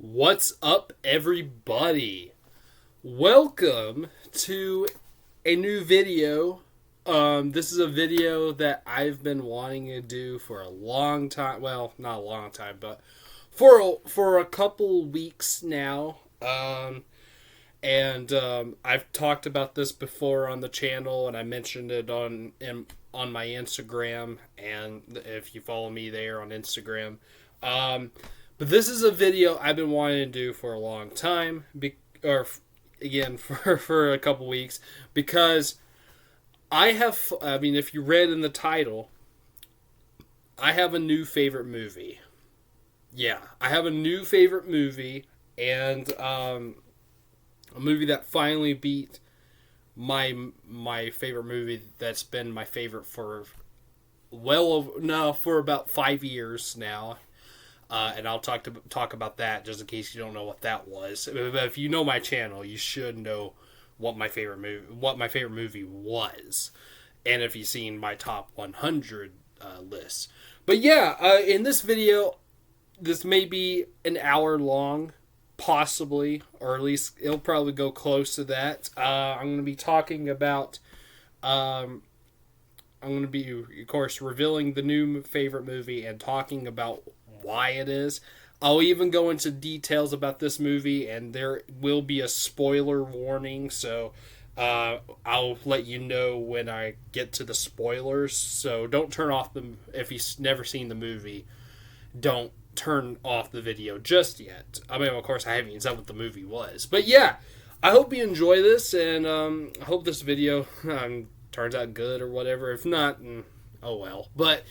What's up, everybody? Welcome to a new video. This is a video that I've been wanting to do for a long time. Well, not a long time, but for a couple weeks now. I've talked about this before on the channel, and I mentioned it on my Instagram. And if you follow me there on Instagram, but this is a video I've been wanting to do for a long time, for a couple weeks, because if you read in the title, I have a new favorite movie. Yeah, I have a new favorite movie, and a movie that finally beat my favorite movie that's been my favorite for for about 5 years now. And I'll talk about that just in case you don't know what that was. But if you know my channel, you should know what my favorite movie was, and if you've seen my top 100 list. But yeah, in this video, this may be an hour long, possibly, or at least it'll probably go close to that. I'm going to be talking about. I'm going to be, of course, revealing the new favorite movie and talking about why it is. I'll even go into details about this movie, and there will be a spoiler warning, so I'll let you know when I get to the spoilers. So don't turn off if you've never seen the movie, don't turn off the video just yet. I mean, of course, I haven't even said what the movie was. But yeah, I hope you enjoy this, and I hope this video turns out good or whatever. If not, oh well. But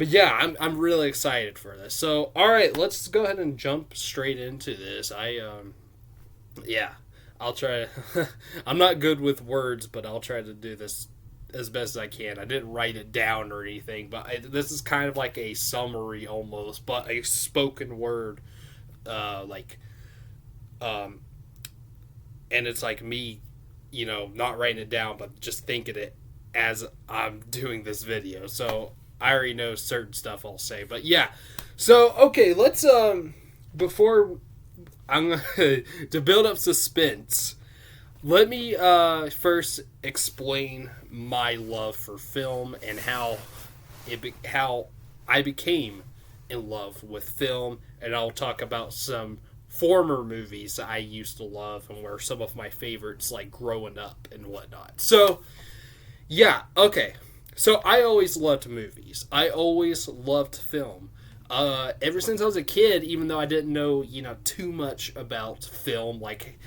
yeah, I'm really excited for this. So, all right, let's go ahead and jump straight into this. I'll try. I'm not good with words, but I'll try to do this as best as I can. I didn't write it down or anything, but this is kind of like a summary almost, but a spoken word, and it's like me, not writing it down, but just thinking it as I'm doing this video. So I already know certain stuff I'll say, but yeah. So, okay, let's, before to build up suspense, let me, first explain my love for film and how I became in love with film, and I'll talk about some former movies I used to love and were some of my favorites, like, growing up and whatnot. So, yeah, okay. So I always loved movies. I always loved film. Ever since I was a kid, even though I didn't know, too much about film, like,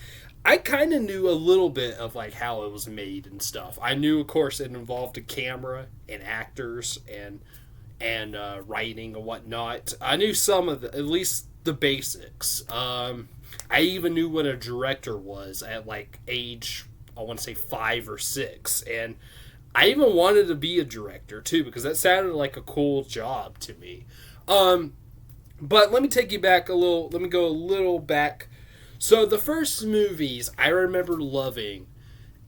I kind of knew a little bit of, like, how it was made and stuff. I knew, of course, it involved a camera and actors and writing and whatnot. I knew at least the basics. I even knew what a director was at, like, age, I want to say 5 or 6, and I even wanted to be a director, too, because that sounded like a cool job to me. But let me take you back a little. Let me go a little back. So the first movies I remember loving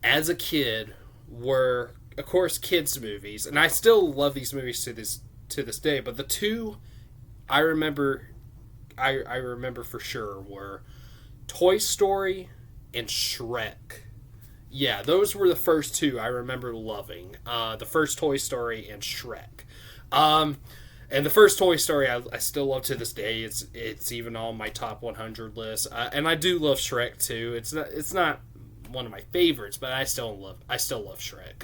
as a kid were, of course, kids' movies. And I still love these movies to this day. But the two I remember for sure were Toy Story and Shrek. Yeah, those were the first two I remember loving. The first Toy Story and Shrek. And the first Toy Story I still love to this day. It's even on my top 100 list. And I do love Shrek too. It's not one of my favorites, but I still love Shrek.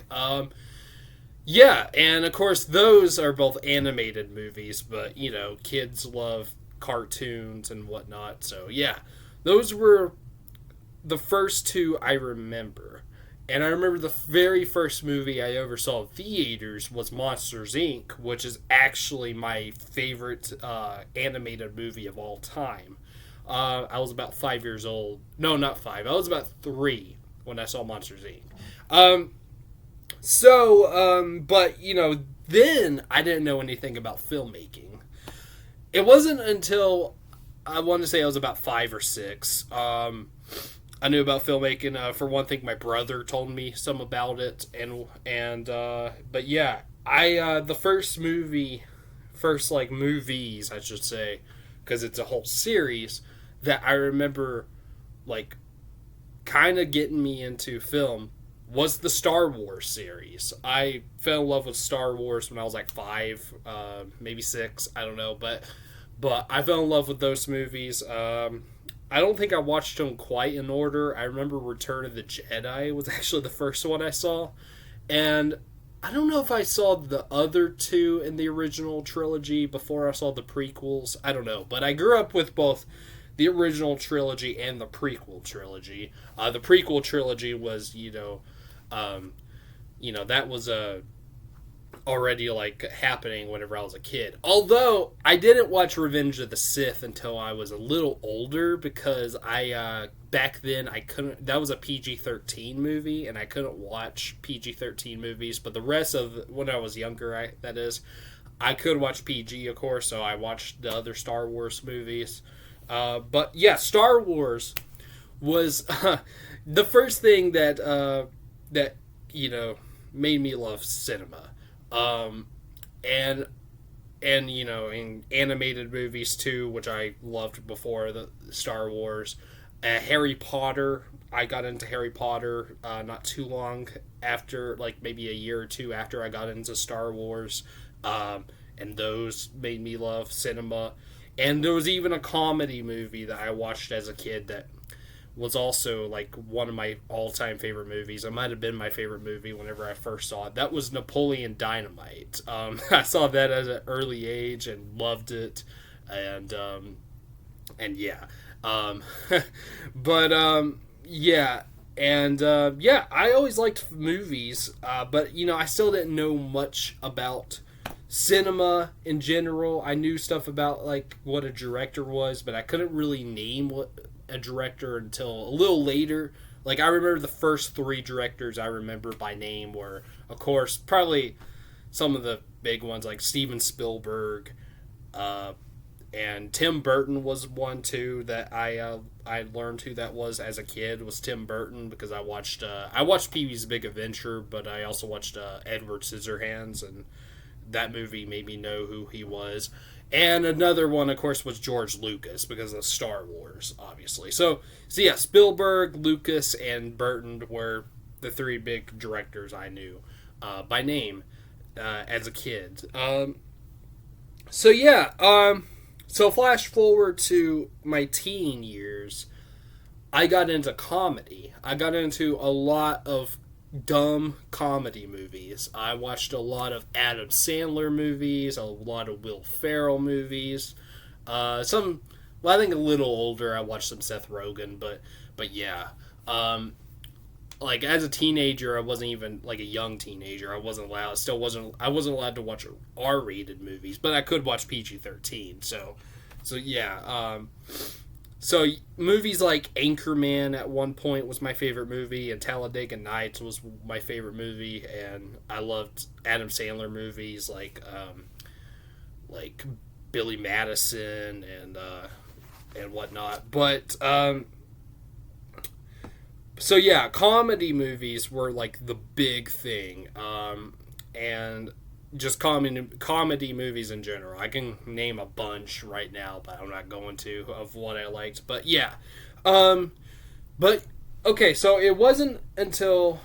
Yeah, and of course those are both animated movies, but kids love cartoons and whatnot. So yeah, those were the first two I remember. And I remember the very first movie I ever saw in theaters was Monsters, Inc., which is actually my favorite animated movie of all time. I was about 5 years old. No, not 5. I was about 3 when I saw Monsters, Inc. But, then I didn't know anything about filmmaking. It wasn't until, I want to say I was about 5 or 6, I knew about filmmaking. For one thing, my brother told me some about it, but yeah, the first movies, I should say, because it's a whole series that I remember, like, kind of getting me into film was the Star Wars series. I fell in love with Star Wars when I was like 5, maybe 6, I don't know, but I fell in love with those movies. I don't think I watched them quite in order. I remember Return of the Jedi was actually the first one I saw, and I don't know if I saw the other two in the original trilogy before I saw the prequels. I don't know, but I grew up with both the original trilogy and the prequel trilogy. The prequel trilogy was, that was already like happening whenever I was a kid. Although I didn't watch Revenge of the Sith until I was a little older because I back then I couldn't. That was a PG-13 movie, and I couldn't watch PG-13 movies. But the rest of when I was younger, I could watch PG, of course. So I watched the other Star Wars movies. But yeah, Star Wars was the first thing that made me love cinema. And in animated movies too, which I loved before the Star Wars. Harry Potter, I got into Harry Potter not too long after, like maybe a year or two after I got into Star Wars, and those made me love cinema. And there was even a comedy movie that I watched as a kid that was also like one of my all-time favorite movies. It might have been my favorite movie whenever I first saw it. That was Napoleon Dynamite. I saw that at an early age and loved it, and yeah, I always liked movies, but I still didn't know much about cinema in general. I knew stuff about like what a director was, but I couldn't really name what a director until a little later. Like I remember the first 3 directors I remember by name were, of course, probably some of the big ones like Steven Spielberg, and Tim Burton was one too that I learned who that was as a kid, was Tim Burton, because I watched Pee-wee's Big Adventure, but I also watched Edward Scissorhands, and that movie made me know who he was. And another one, of course, was George Lucas, because of Star Wars, obviously. So yeah, Spielberg, Lucas, and Burton were the 3 big directors I knew by name as a kid. So flash forward to my teen years, I got into comedy. I got into a lot of dumb comedy movies. I watched a lot of Adam Sandler movies, a lot of Will Ferrell movies. I think a little older I watched some Seth Rogen, but yeah. Like as a teenager, I wasn't even like a young teenager. I wasn't allowed to watch R-rated movies, but I could watch PG-13. So yeah. So movies like Anchorman at one point was my favorite movie, and Talladega Nights was my favorite movie, and I loved Adam Sandler movies like Billy Madison and whatnot. But so yeah, comedy movies were like the big thing, and just comedy movies in general. I can name a bunch right now, but I'm not going to, of what I liked. But yeah, but okay, so it wasn't until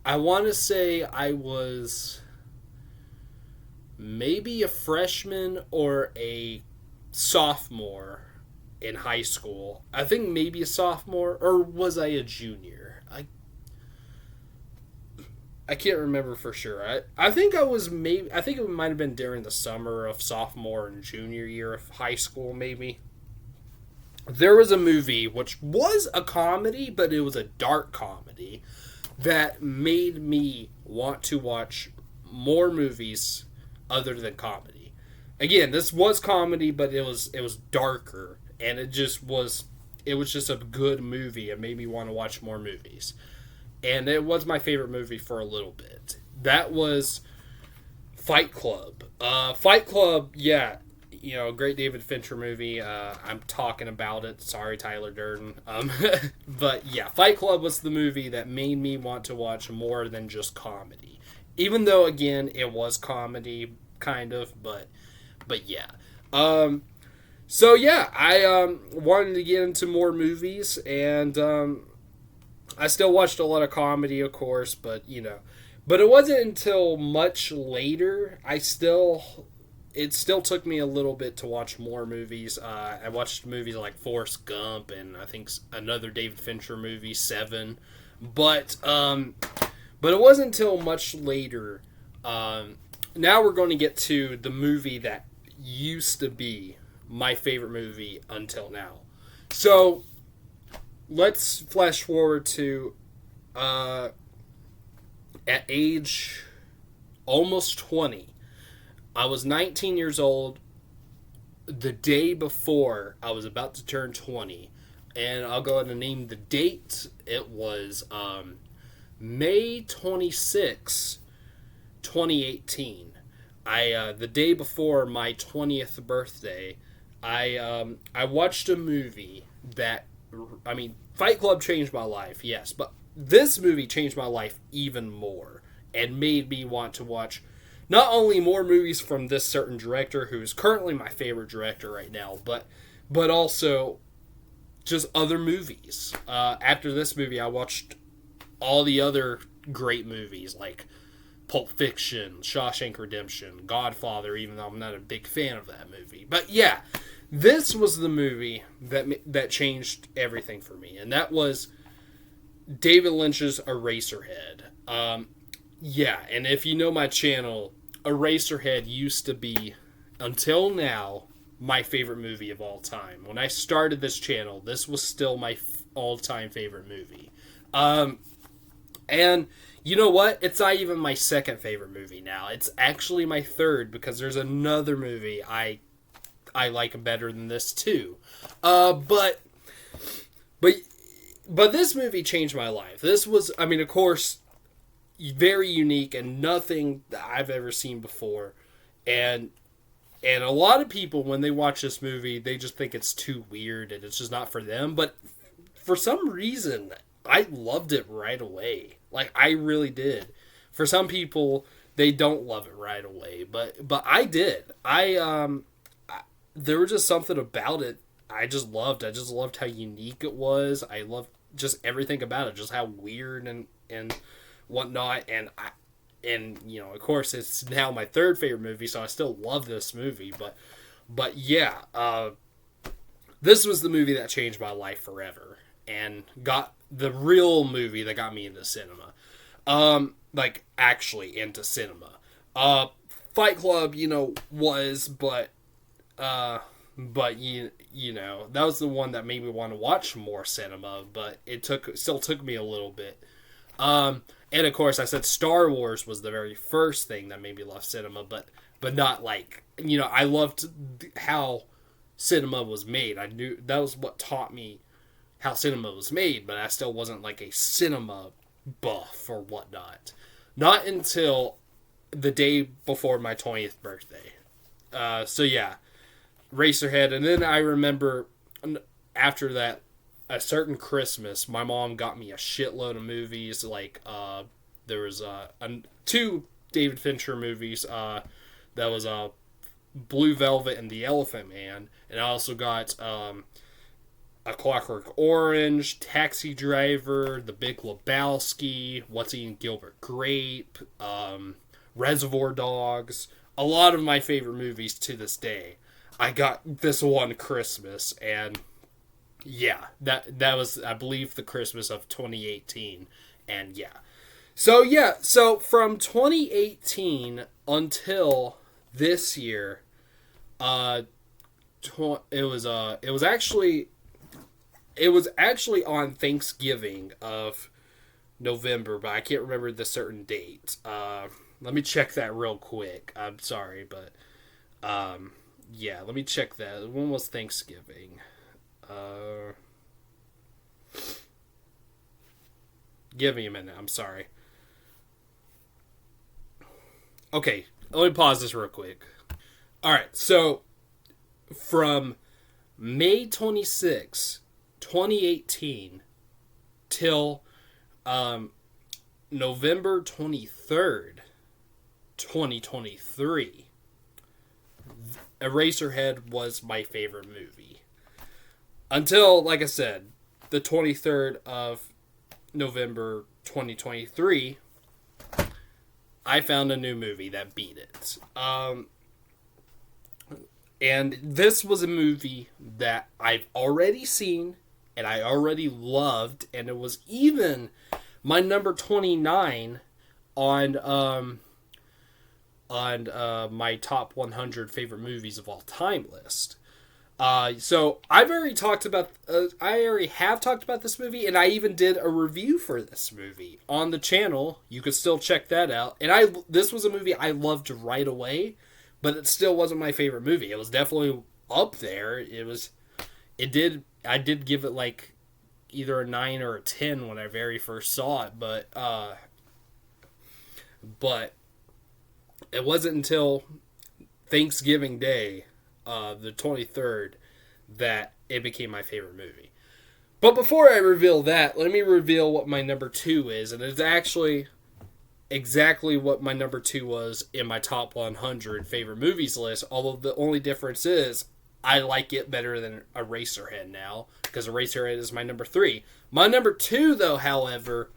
I want to say I was maybe a freshman or a sophomore in high school. I think maybe a sophomore, or was I a junior? I can't remember for sure. I think I think it might have been during the summer of sophomore and junior year of high school, maybe. There was a movie which was a comedy, but it was a dark comedy that made me want to watch more movies other than comedy. Again, this was comedy, but it was darker, and it was just a good movie. It made me want to watch more movies. And it was my favorite movie for a little bit. That was Fight Club. Fight Club, yeah, great David Fincher movie. I'm talking about it. Sorry, Tyler Durden. But yeah, Fight Club was the movie that made me want to watch more than just comedy. Even though, again, it was comedy, kind of, but yeah. So yeah, I wanted to get into more movies, and I still watched a lot of comedy, of course, but but it wasn't until much later it still took me a little bit to watch more movies. I watched movies like Forrest Gump and I think another David Fincher movie, Seven, but but it wasn't until much later. Um, Now we're going to get to the movie that used to be my favorite movie until now. So let's flash forward to uh, at age almost 20. I was 19 years old the day before I was about to turn 20. And I'll go ahead and name the date. It was May 26, 2018. The day before my 20th birthday, I watched a movie that, I mean, Fight Club changed my life, yes, but this movie changed my life even more and made me want to watch not only more movies from this certain director who is currently my favorite director right now, but also just other movies. After this movie, I watched all the other great movies like Pulp Fiction, Shawshank Redemption, Godfather, even though I'm not a big fan of that movie. But yeah, this was the movie that changed everything for me, and that was David Lynch's Eraserhead. Yeah, and if you know my channel, Eraserhead used to be, until now, my favorite movie of all time. When I started this channel, this was still my all-time favorite movie. And you know what? It's not even my second favorite movie now. It's actually my third because there's another movie I like better than this too. But but but this movie changed my life. This was, I mean, of course, very unique and nothing that I've ever seen before. And a lot of people, when they watch this movie, they just think it's too weird and it's just not for them. But for some reason, I loved it right away. Like, I really did. For some people, they don't love it right away, but I did. There was just something about it I just loved. I just loved how unique it was. I loved just everything about it, just how weird and whatnot. And of course, it's now my third favorite movie, so I still love this movie. But yeah, this was the movie that changed my life forever and got the real movie that got me into cinema. Like actually into cinema. Fight Club, was, but that was the one that made me want to watch more cinema, but still took me a little bit. And of course, I said Star Wars was the very first thing that made me love cinema, but not like, I loved how cinema was made. I knew that was what taught me how cinema was made, but I still wasn't like a cinema buff or whatnot. Not until the day before my 20th birthday. So yeah, Racerhead. And then I remember after that, a certain Christmas, my mom got me a shitload of movies. Like, there was two David Fincher movies. That was Blue Velvet and The Elephant Man. And I also got A Clockwork Orange, Taxi Driver, The Big Lebowski, What's Eating Gilbert Grape, Reservoir Dogs. A lot of my favorite movies to this day. I got this one Christmas, and yeah, that was, I believe, the Christmas of 2018, and yeah. So from 2018 until this year, it was actually on Thanksgiving of November, but I can't remember the certain date. Let me check that real quick. I'm sorry, but yeah, let me check that. When was Thanksgiving? Give me a minute. I'm sorry. Okay, let me pause this real quick. All right, so from May 26, 2018 till November 23rd, 2023, Eraserhead was my favorite movie. Until, like I said, the 23rd of November 2023, I found a new movie that beat it. And this was a movie that I've already seen and I already loved, and it was even my number 29 on my top 100 favorite movies of all time list. So I already have talked about this movie, and I even did a review for this movie on the channel. You could still check that out. And this was a movie I loved right away, but it still wasn't my favorite movie. It was definitely up there. I did give it like either a 9 or a 10 when I very first saw it, but it wasn't until Thanksgiving Day, the 23rd, that it became my favorite movie. But before I reveal that, let me reveal what my number 2 is, and it's actually exactly what my number 2 was in my top 100 favorite movies list, although the only difference is I like it better than Eraserhead now, because Eraserhead is my number 3. My number 2, though, however,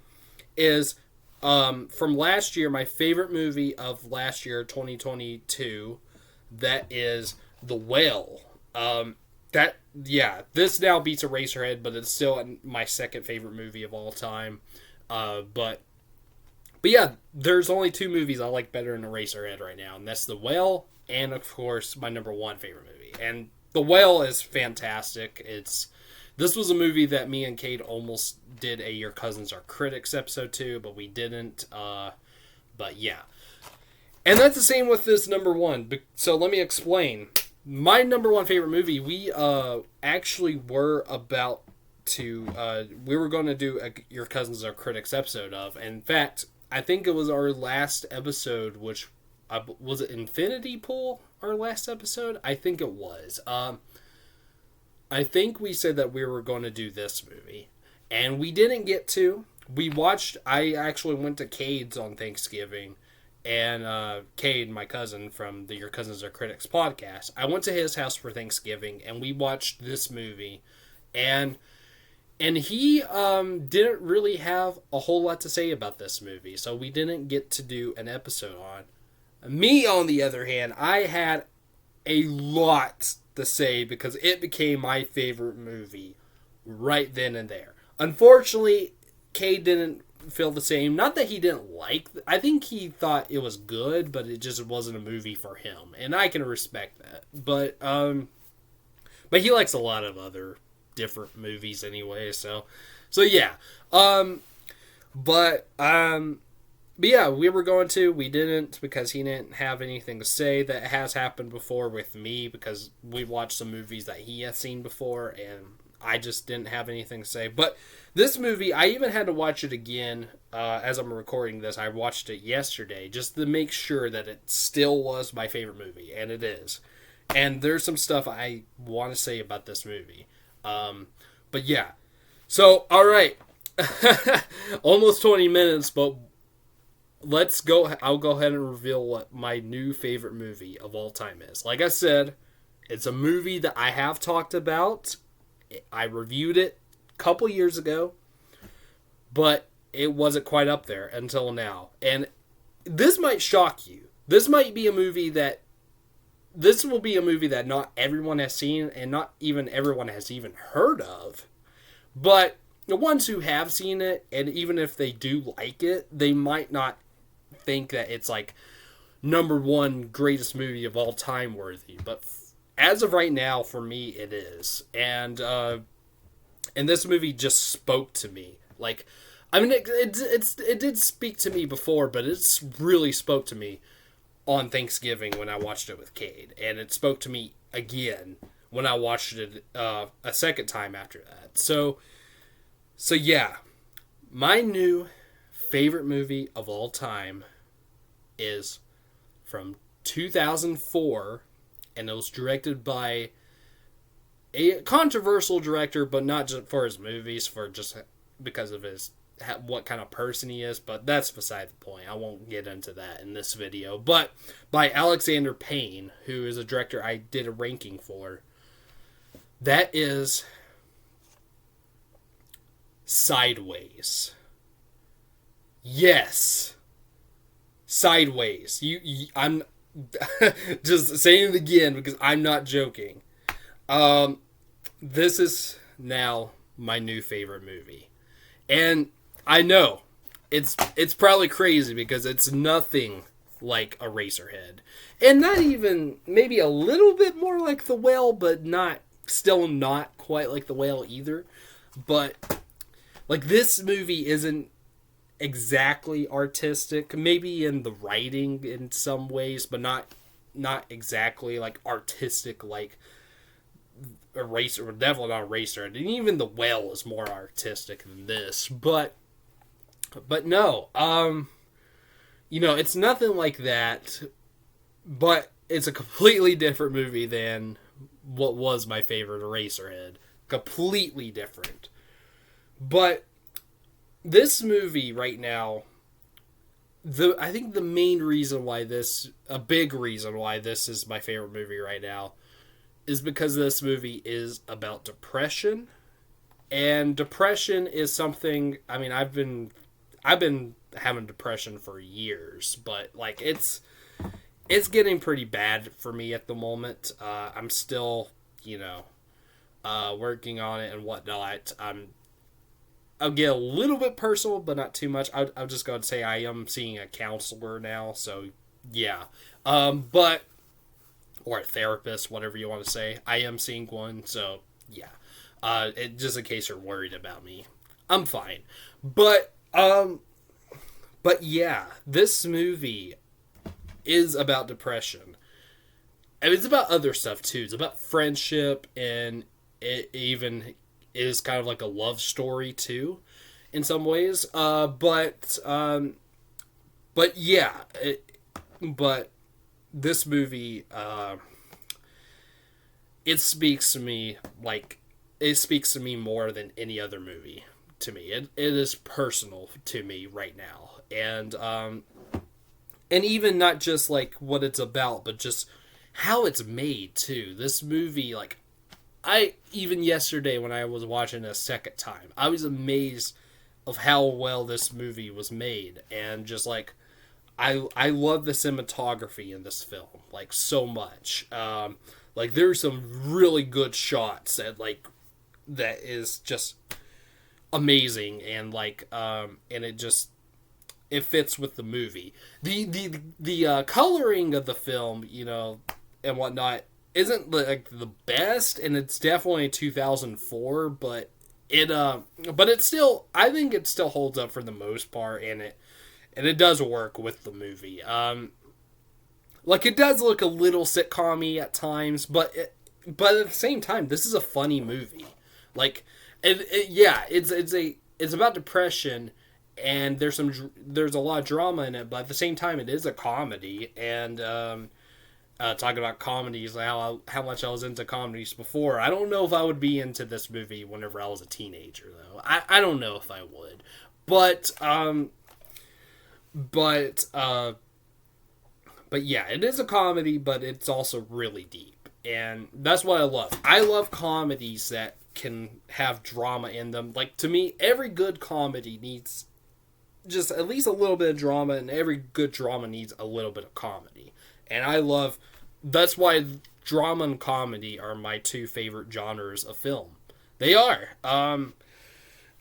is from last year, my favorite movie of last year, 2022, that is The Whale. This now beats Eraserhead, but it's still my second favorite movie of all time. But yeah, there's only 2 movies I like better than Eraserhead right now, and that's The Whale, and of course my number 1 favorite movie. And The Whale is fantastic. This was a movie that me and Cade almost did a Your Cousins Are Critics episode to, but we didn't. But yeah. And that's the same with this number 1. So let me explain. My number 1 favorite movie, we actually were about to... we were going to do a Your Cousins Are Critics episode of. In fact, I think it was our last episode, which... was it Infinity Pool, our last episode? I think it was. I think we said that we were going to do this movie, and we didn't get to. I actually went to Cade's on Thanksgiving, and Cade, my cousin from the Your Cousins Are Critics podcast, I went to his house for Thanksgiving, and we watched this movie, and he didn't really have a whole lot to say about this movie, so we didn't get to do an episode on. Me, on the other hand, I had a lot to say because it became my favorite movie right then and there. Unfortunately, Kay didn't feel the same. Not that he didn't like it. I think he thought it was good, but it just wasn't a movie for him, and I can respect that. But he likes a lot of other different movies anyway. So yeah. But yeah, we were going to. We didn't because he didn't have anything to say. That has happened before with me because we watched some movies that he has seen before, and I just didn't have anything to say. But this movie, I even had to watch it again as I'm recording this. I watched it yesterday just to make sure that it still was my favorite movie, and it is. And there's some stuff I want to say about this movie. But yeah. So, all right. Almost 20 minutes, but let's go. I'll go ahead and reveal what my new favorite movie of all time is. Like I said, it's a movie that I have talked about. I reviewed it a couple years ago, but it wasn't quite up there until now. And this might shock you. This will be a movie that not everyone has seen and not even everyone has even heard of. But the ones who have seen it, and even if they do like it, they might not think that it's like number 1 greatest movie of all time worthy. But as of right now, for me, it is. And this movie just spoke to me. Like, I mean, it did speak to me before, but it's really spoke to me on Thanksgiving when I watched it with Cade. And it spoke to me again when I watched it a second time after that. So yeah, my new favorite movie of all time is from 2004, and it was directed by a controversial director, but not just for his movies, for just because of his what kind of person he is, but that's beside the point. I won't get into that in this video. But by Alexander Payne, who is a director I did a ranking for, that is Sideways. Yes. Sideways. I'm just saying it again because I'm not joking. This is now my new favorite movie. And I know it's probably crazy because it's nothing like Eraserhead. And not even, maybe a little bit more like The Whale, but still not quite like The Whale either. But like, this movie isn't exactly artistic, maybe in the writing in some ways, but not exactly like artistic like Eraser, definitely not Eraser, and even The Whale is more artistic than this, but no, it's nothing like that, but it's a completely different movie than what was my favorite Eraserhead. Completely different. But this movie right now, I think the main reason why a big reason why this is my favorite movie right now, is because this movie is about depression. And depression is something, I mean, I've been having depression for years, but like it's getting pretty bad for me at the moment. I'm still, working on it and whatnot. I'll get a little bit personal, but not too much. I'll just go and say I am seeing a counselor now, so yeah. Or a therapist, whatever you want to say. I am seeing one, so yeah. Just in case you're worried about me, I'm fine. But yeah, this movie is about depression. And it's about other stuff too. It's about friendship, and it even is kind of like a love story too, in some ways. But yeah, but this movie, it speaks to me more than any other movie to me. It is personal to me right now, and even not just like what it's about, but just how it's made too. This movie, like, even yesterday when I was watching it a second time, I was amazed of how well this movie was made, and just like I love the cinematography in this film like so much. Like, there's some really good shots that is just amazing, and and it fits with the movie. The coloring of the film, and whatnot, isn't like the best, and it's definitely 2004, but it still, I think it still holds up for the most part, and it does work with the movie. Like, it does look a little sitcom-y at times, but at the same time, this is a funny movie. Like, it's about depression, and there's a lot of drama in it, but at the same time, it is a comedy. And talking about comedies, how much I was into comedies before, I don't know if I would be into this movie whenever I was a teenager, though. I don't know if I would, but yeah, it is a comedy, but it's also really deep, and that's what I love. I love comedies that can have drama in them. Like, to me, every good comedy needs just at least a little bit of drama, and every good drama needs a little bit of comedy. And that's why drama and comedy are my two favorite genres of film. They are. I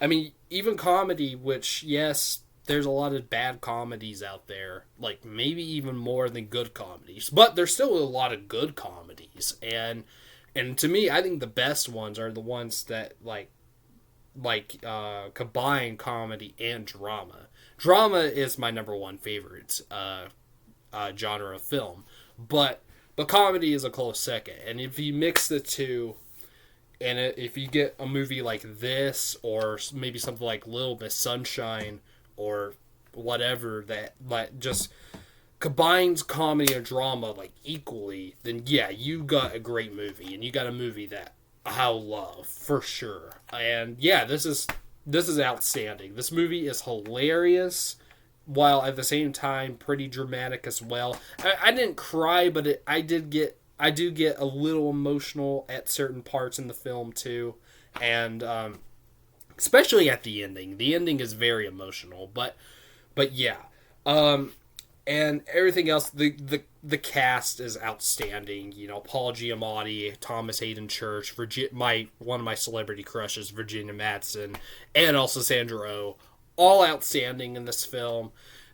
mean, even comedy, which, yes, there's a lot of bad comedies out there, like maybe even more than good comedies, but there's still a lot of good comedies, and to me, I think the best ones are the ones that combine comedy and drama. Drama is my number one favorite genre of film, but comedy is a close second. And if you mix the two, and if you get a movie like this, or maybe something like Little Miss Sunshine, or whatever, that just combines comedy and drama like equally, then yeah, you got a great movie, and you got a movie that I'll love for sure. And yeah, this is this is outstanding. This movie is hilarious, while at the same time pretty dramatic as well. I didn't cry, but I do get a little emotional at certain parts in the film too, and especially at the ending. The ending is very emotional, but yeah. And everything else, the cast is outstanding. You know, Paul Giamatti, Thomas Hayden Church, one of my celebrity crushes, Virginia Madsen, and also Sandra Oh, all outstanding in this film,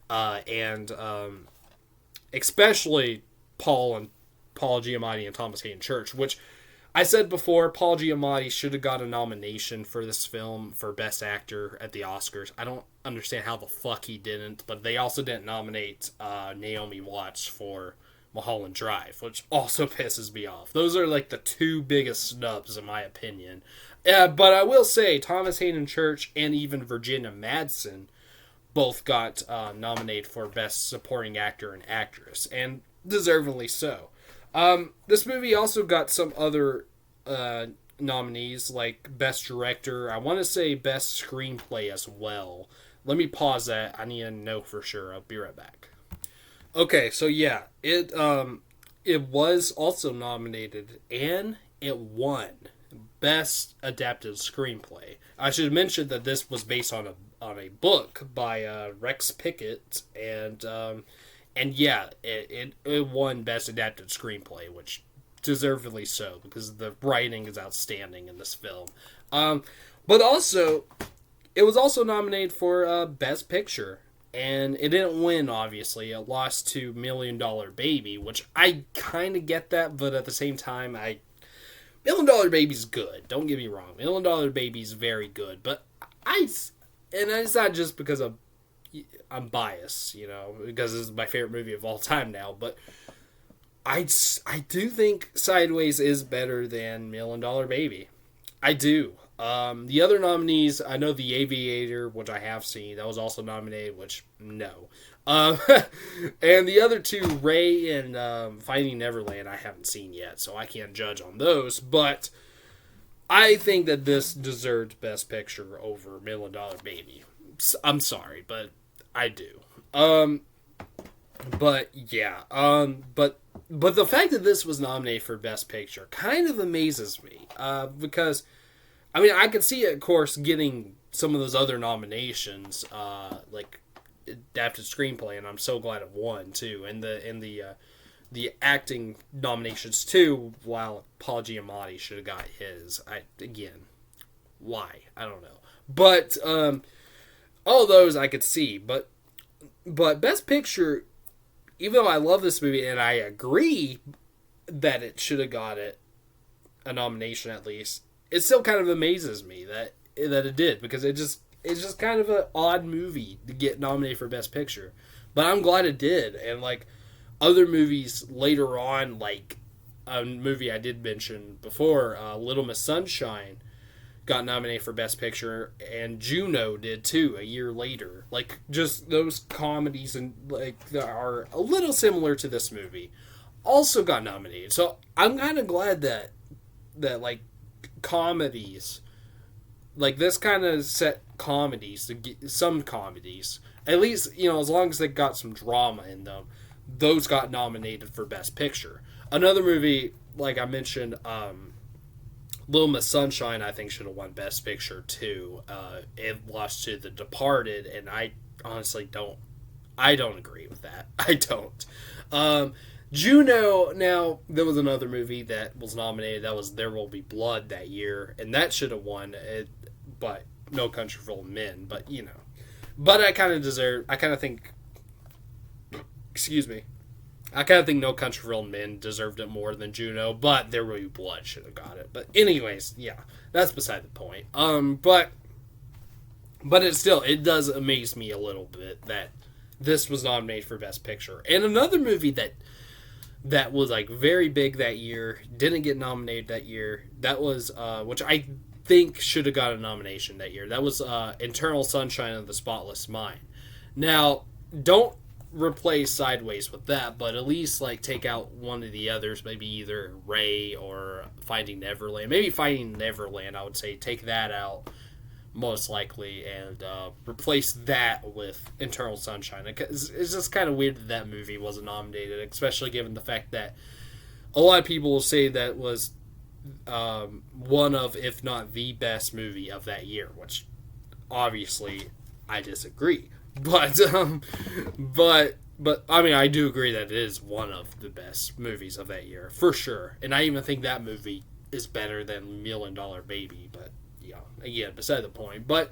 and especially Paul Giamatti and Thomas Hayden Church, which I said before, Paul Giamatti should have got a nomination for this film for Best Actor at the Oscars. I don't understand how the fuck he didn't, but they also didn't nominate Naomi Watts for Mulholland Drive, which also pisses me off. Those are like the two biggest snubs in my opinion. But I will say, Thomas Hayden Church and even Virginia Madsen both got nominated for Best Supporting Actor and Actress, and deservedly so. This movie also got some other nominees, like Best Director. I want to say Best Screenplay as well. Let me pause that. I need to know for sure. I'll be right back. Okay, so yeah, it was also nominated and it won Best Adapted Screenplay. I should mention that this was based on a book by Rex Pickett, and yeah, it won Best Adapted Screenplay, which deservedly so, because the writing is outstanding in this film. But also, it was also nominated for Best Picture, and it didn't win, obviously. It lost to $1 Million Baby, which I kind of get that, but at the same time, $1 Million Baby's good. Don't get me wrong. $1 Million Baby's very good, but and it's not just because I'm biased, you know, because this is my favorite movie of all time now, but I do think Sideways is better than $1 Million Baby. I do. The other nominees, I know The Aviator, which I have seen, that was also nominated, which, no. And the other two, Ray and Finding Neverland, I haven't seen yet, so I can't judge on those, but I think that this deserved Best Picture over $1 Million Baby. I'm sorry, but I do. But yeah. But the fact that this was nominated for Best Picture kind of amazes me. Because, I mean, I could see it, of course, getting some of those other nominations, like adapted screenplay, and I'm so glad it won too. And the acting nominations too. While Paul Giamatti should have got his. Why? I don't know. But all those I could see, but Best Picture, even though I love this movie and I agree that it should have got a nomination at least, it still kind of amazes me that it did, because it's just kind of an odd movie to get nominated for Best Picture. But I'm glad it did, and like other movies later on, like a movie I did mention before, Little Miss Sunshine, got nominated for Best Picture, and Juno did too a year later. Like, just those comedies and like that are a little similar to this movie also got nominated. So I'm kind of glad that like comedies like this kind of set comedies to get some comedies, at least, you know, as long as they got some drama in them, those got nominated for Best Picture. Another movie, like I mentioned, Little Miss Sunshine, I think should have won Best Picture too. It lost to The Departed, and I honestly don't agree with that. I don't. Juno, now, there was another movie that was nominated. That was There Will Be Blood that year, and that should have won it, but No Country for Old Men. But, you know. But I kind of think No Country for Old Men deserved it more than Juno, but There Will Be Blood should have got it. But anyways, yeah, that's beside the point. But it does amaze me a little bit that this was nominated for Best Picture. And another movie that was like very big that year, didn't get nominated that year, that was which I think should have got a nomination that year. That was Eternal Sunshine of the Spotless Mind. Now, don't replace Sideways with that, but at least like take out one of the others, maybe either Ray or Finding Neverland. Maybe Finding Neverland, I would say take that out. most likely, and replace that with Eternal Sunshine. It's just kind of weird that that movie wasn't nominated, especially given the fact that a lot of people will say that was one of, if not the best movie of that year, which obviously I disagree. But but I mean, I do agree that it is one of the best movies of that year for sure, and I even think that movie is better than $1 Million Baby. But yeah, again, beside the point. But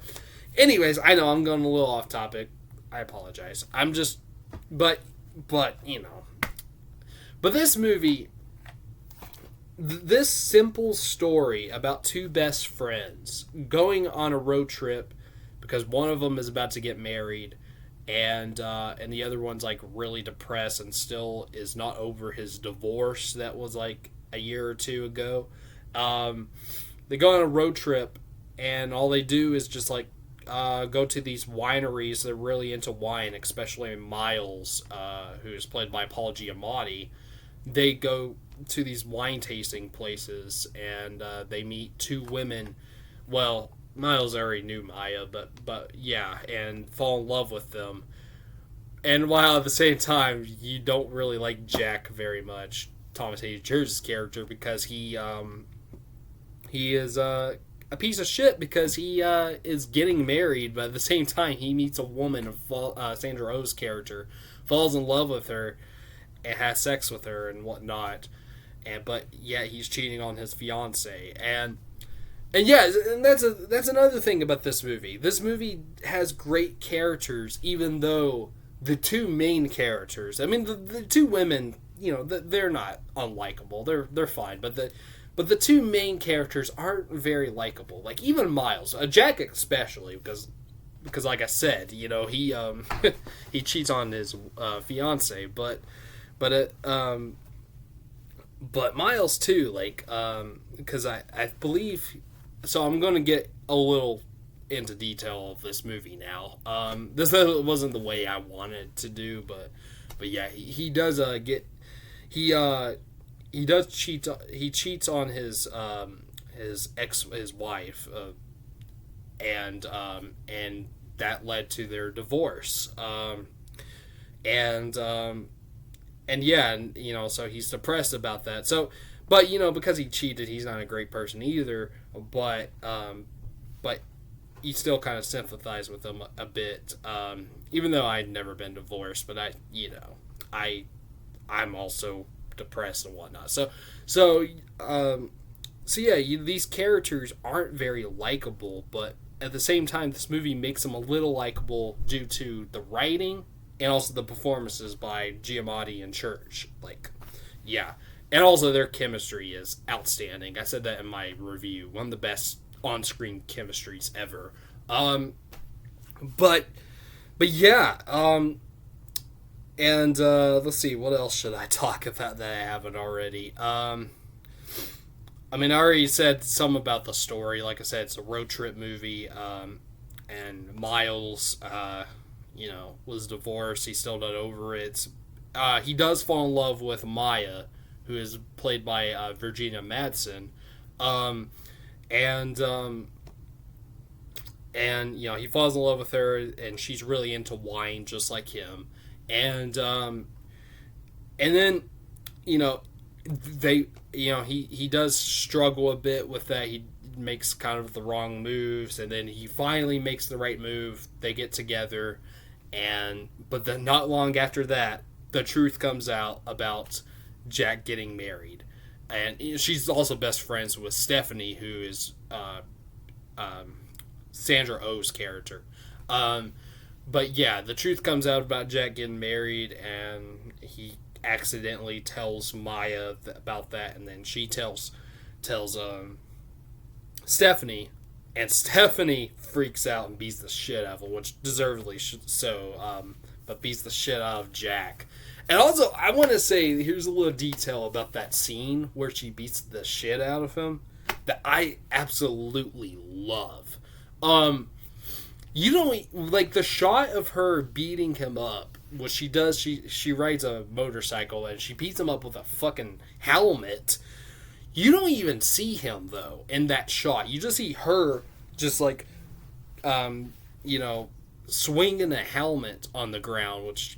anyways, I know I'm going a little off topic. I apologize. I'm just, but you know, but this movie, this simple story about two best friends going on a road trip because one of them is about to get married, and the other one's like really depressed and still is not over his divorce that was like a year or two ago. They go on a road trip, and all they do is just like go to these wineries. They're really into wine, especially Miles, who is played by Paul Giamatti. They go to these wine tasting places, and they meet two women. Well, Miles already knew Maya, but yeah, and fall in love with them. And while at the same time, you don't really like Jack very much, Thomas Hayden Church's character, because he is a piece of shit because he is getting married, but at the same time, he meets a woman, Sandra Oh's character, falls in love with her, and has sex with her and whatnot. But yeah, he's cheating on his fiance, and yeah, and that's another thing about this movie. This movie has great characters, even though the two main characters, I mean, the two women, you know, they're not unlikable. They're fine, but the two main characters aren't very likable. Like even Miles, Jack especially, because like I said, you know, he he cheats on his fiance, but Miles too, like, because I believe, so I'm going to get a little into detail of this movie now. This wasn't the way I wanted to do, but yeah, he does he does cheat. He cheats on his wife, and that led to their divorce. And yeah, and you know, so he's depressed about that. So, but you know, because he cheated, he's not a great person either. But you still kind of sympathize with him a bit, even though I'd never been divorced. But I'm also depressed and whatnot. So yeah, these characters aren't very likable, but at the same time, this movie makes them a little likable due to the writing and also the performances by Giamatti and Church. Like, yeah. And also their chemistry is outstanding. I said that in my review. One of the best on-screen chemistries ever. But yeah. And let's see, what else should I talk about that I haven't already? I mean, I already said some about the story. Like I said, it's a road trip movie. And Miles, you know, was divorced. He's still not over it. He does fall in love with Maya, who is played by Virginia Madsen. And you know, he falls in love with her, and she's really into wine, just like him. And then, you know, he does struggle a bit with that. He makes kind of the wrong moves, and then he finally makes the right move. They get together, but then not long after that, the truth comes out about Jack getting married. And she's also best friends with Stephanie, who is Sandra Oh's character. But yeah, the truth comes out about Jack getting married, and he accidentally tells Maya about that, and then she tells Stephanie, and Stephanie freaks out and beats the shit out of him, which deservedly so, but beats the shit out of Jack. And also, I want to say, here's a little detail about that scene where she beats the shit out of him that I absolutely love. You don't, like, the shot of her beating him up, what she does, she rides a motorcycle and she beats him up with a fucking helmet. You don't even see him, though, in that shot. You just see her just, like, you know, swinging a helmet on the ground, which,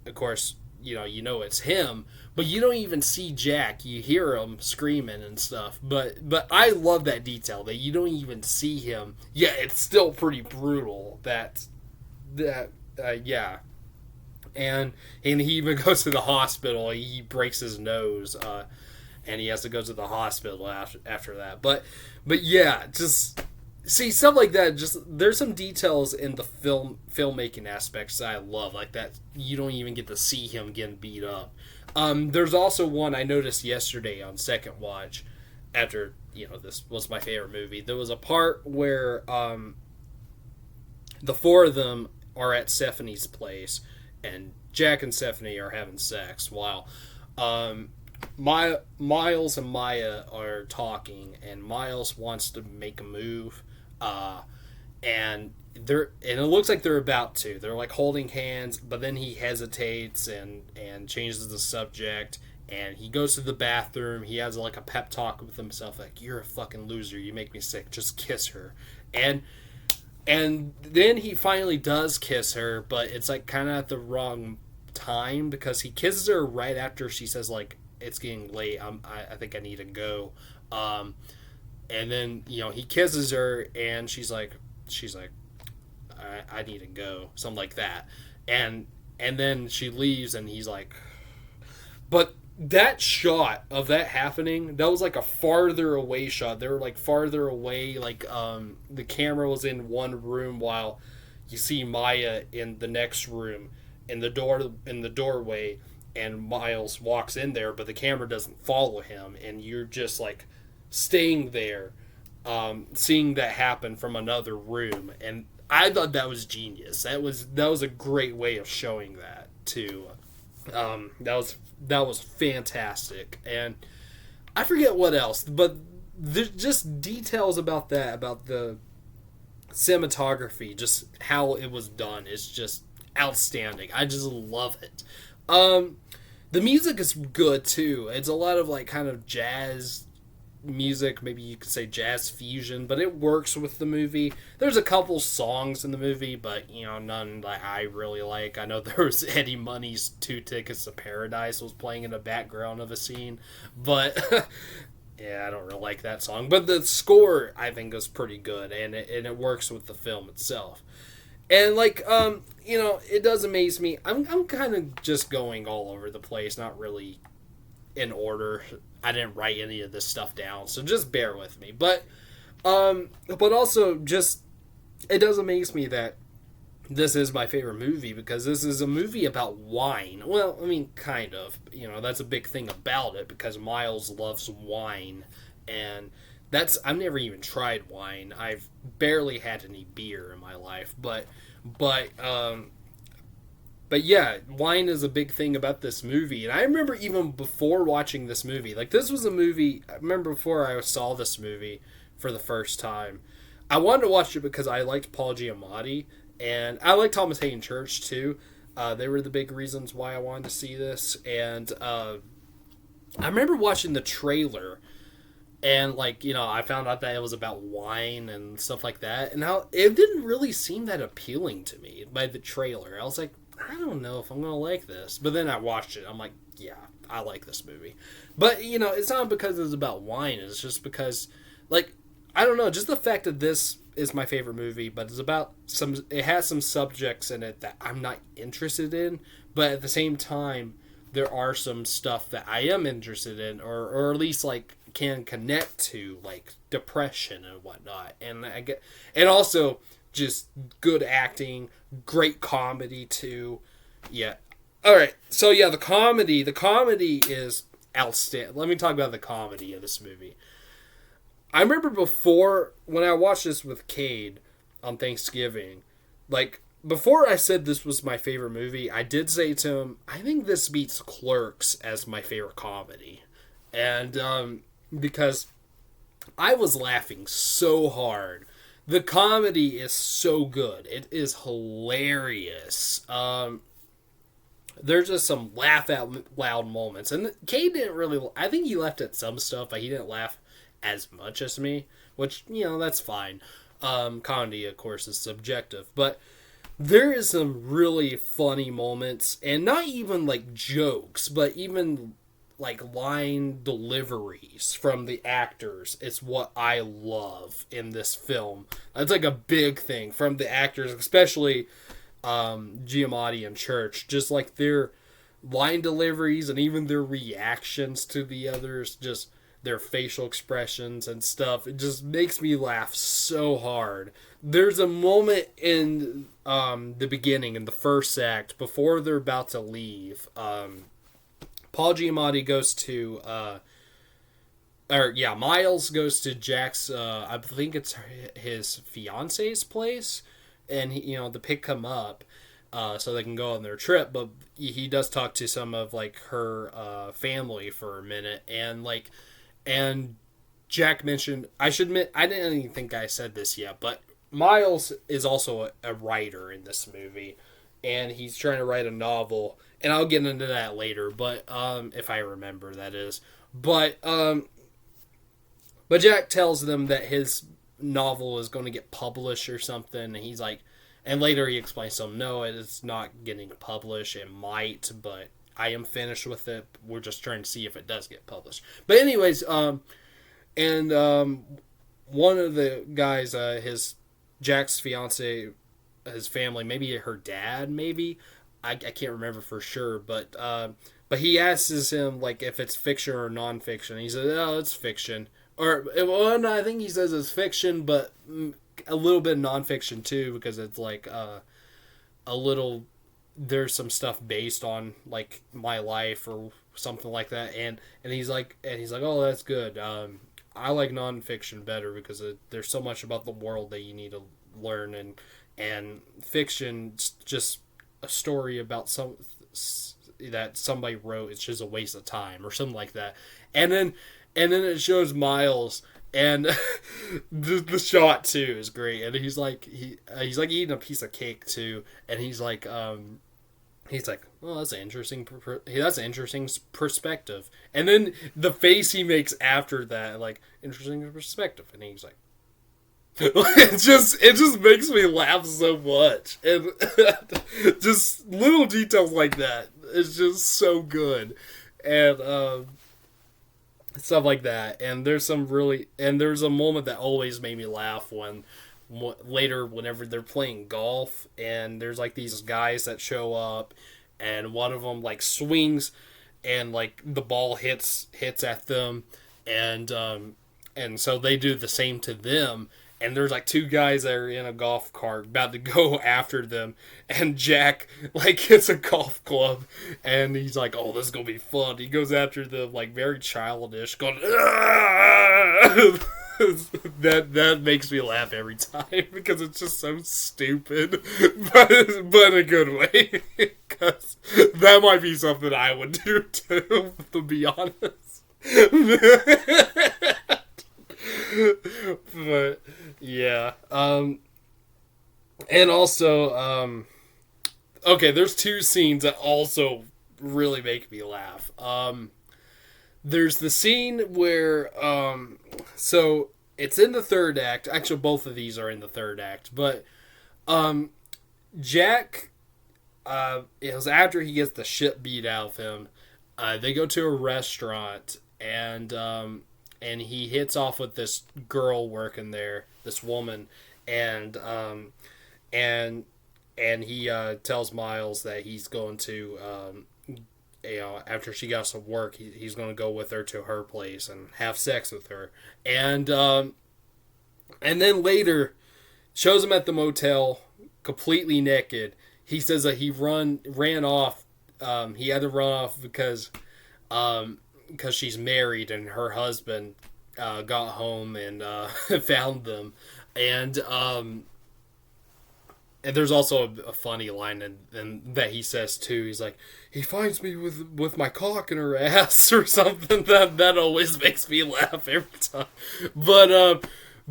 of course, it's him, but you don't even see Jack. You hear him screaming and stuff. But I love that detail that you don't even see him. Yeah, it's still pretty brutal. Yeah. And he even goes to the hospital. He breaks his nose, and he has to go to the hospital after that. But yeah, just see stuff like that. Just there's some details in the filmmaking aspects that I love, like that you don't even get to see him getting beat up. There's also one I noticed yesterday on second watch. After this was my favorite movie. There was a part where the four of them are at Stephanie's place, and Jack and Stephanie are having sex while Miles and Maya are talking, and Miles wants to make a move, and it looks like they're about to. They're like holding hands, but then he hesitates and changes the subject, and he goes to the bathroom. He has like a pep talk with himself, like, "You're a fucking loser. You make me sick. Just kiss her." And then he finally does kiss her, but it's like kind of at the wrong time, because he kisses her right after she says, like, "It's getting late. I think I need to go." And then he kisses her, and she's like, I need to go, something like that, and then she leaves, and he's like, but that shot of that happening, that was like a farther away shot. They were like farther away, like the camera was in one room while you see Maya in the next room in the doorway, and Miles walks in there, but the camera doesn't follow him, and you're just like staying there, seeing that happen from another room. And I thought that was genius. That was a great way of showing that too. That was fantastic. And I forget what else, but there's just details about that, about the cinematography, just how it was done. It's just outstanding. I just love it. The music is good too. It's a lot of like kind of jazz music, maybe you could say jazz fusion, but it works with the movie. There's a couple songs in the movie, but none that I really like. I know there was Eddie Money's Two Tickets to Paradise was playing in the background of a scene, but yeah, I don't really like that song. But the score, I think, is pretty good, and it works with the film itself. And like it does amaze me. I'm kind of just going all over the place, not really in order. I didn't write any of this stuff down, so just bear with me. But also just it does amaze me that this is my favorite movie, because this is a movie about wine. Well, I mean, kind of. That's a big thing about it, because Miles loves wine, and I've never even tried wine. I've barely had any beer in my life, but yeah, wine is a big thing about this movie. And I remember even before watching this movie, like this was a movie, I remember before I saw this movie for the first time, I wanted to watch it because I liked Paul Giamatti, and I like Thomas Hayden Church too. They were the big reasons why I wanted to see this. And I remember watching the trailer, and I found out that it was about wine and stuff like that, and how it didn't really seem that appealing to me by the trailer. I was like, I don't know if I'm gonna like this. But then I watched it. I'm like, yeah, I like this movie. But it's not because it's about wine. It's just because, I don't know, just the fact that this is my favorite movie, but it's about it has some subjects in it that I'm not interested in, but at the same time there are some stuff that I am interested in, or at least can connect to, like depression and whatnot. And also just good acting, great comedy too. Yeah. All right. So yeah, the comedy is outstanding. Let me talk about the comedy of this movie. I remember before, when I watched this with Cade on Thanksgiving, before I said this was my favorite movie, I did say to him, I think this beats Clerks as my favorite comedy. And because I was laughing so hard. The comedy is so good. It is hilarious. There's just some laugh out loud moments. And Cade didn't really, I think he laughed at some stuff, but he didn't laugh as much as me, which, that's fine. Comedy, of course, is subjective, but there is some really funny moments, and not even like jokes, but even like line deliveries from the actors. It's what I love in this film. That's like a big thing from the actors, especially Giamatti and Church. Just like their line deliveries and even their reactions to the others, just their facial expressions and stuff. It just makes me laugh so hard. There's a moment in the beginning, in the first act, before they're about to leave. Paul Giamatti goes to, Miles goes to Jack's, I think it's his fiance's place, and to pick him up, so they can go on their trip. But he does talk to some of like her family for a minute, and Jack mentioned, I should admit, I didn't even think I said this yet, but Miles is also a writer in this movie, and he's trying to write a novel, and I'll get into that later, but if I remember, that is. But Jack tells them that his novel is going to get published or something, and he's like, and later he explains to them, no, it's not getting published. It might, but I am finished with it. We're just trying to see if it does get published. But anyways, one of the guys, Jack's fiance, his family, maybe her dad, maybe, I can't remember for sure, but he asks him like if it's fiction or nonfiction. He says, "Oh, it's fiction." Or no, I think he says it's fiction, but a little bit of nonfiction too, because it's like a little. There's some stuff based on like my life or something like that, and he's like, "Oh, that's good. I like nonfiction better because there's so much about the world that you need to learn, and fiction just a story about that somebody wrote. It's just a waste of time or something like that." And then it shows Miles, and the shot too is great. And he's like eating a piece of cake too, and he's like, "Oh, that's an interesting perspective." And then the face he makes after that, like, interesting perspective, and he's like, it just makes me laugh so much, and just little details like that. It's just so good, and stuff like that. And there's a moment that always made me laugh when later, whenever they're playing golf, and there's like these guys that show up, and one of them like swings, and like the ball hits at them, and so they do the same to them. And there's like two guys that are in a golf cart about to go after them, and Jack like hits a golf club, and he's like, "Oh, this is gonna be fun." He goes after them like very childish, going, that makes me laugh every time because it's just so stupid, but in a good way. Because that might be something I would do too, to be honest. But yeah, and also, okay, there's two scenes that also really make me laugh. There's the scene where, so it's in the third act. Actually, both of these are in the third act, but Jack, it was after he gets the shit beat out of him. They go to a restaurant, and he hits off with this girl working there, this woman, and he tells Miles that he's going to, after she got some work, he's going to go with her to her place and have sex with her, and then later shows him at the motel completely naked. He says that he ran off. He had to run off because she's married and her husband got home and found them, and there's also a funny line and that he says too. He's like, he finds me with my cock in her ass or something. That always makes me laugh every time. But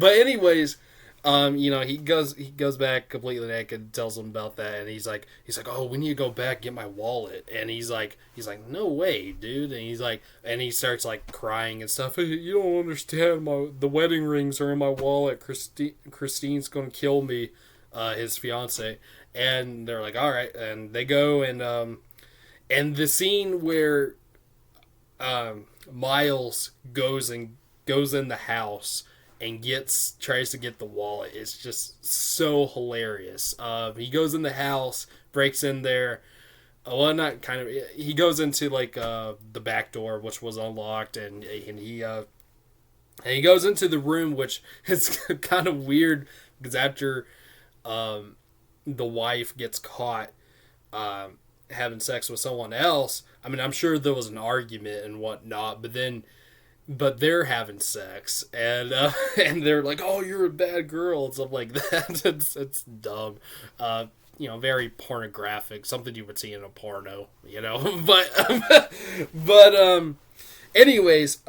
anyways, he goes back completely naked, tells him about that, and he's like, oh, we need to go back and get my wallet, and he's like, no way, dude, and he starts like crying and stuff. You don't understand, the wedding rings are in my wallet. Christine's gonna kill me, his fiance, and they're like, all right, and they go and the scene where Miles goes in the house and tries to get the wallet is just so hilarious. He goes in the house, breaks in there. Well, not kind of. He goes into like the back door, which was unlocked, and he goes into the room, which is kind of weird because after the wife gets caught having sex with someone else, I mean, I'm sure there was an argument and whatnot, but they're having sex, and and they're like, "Oh, you're a bad girl," and stuff like that. It's dumb, very pornographic, something you would see in a porno, but anyways,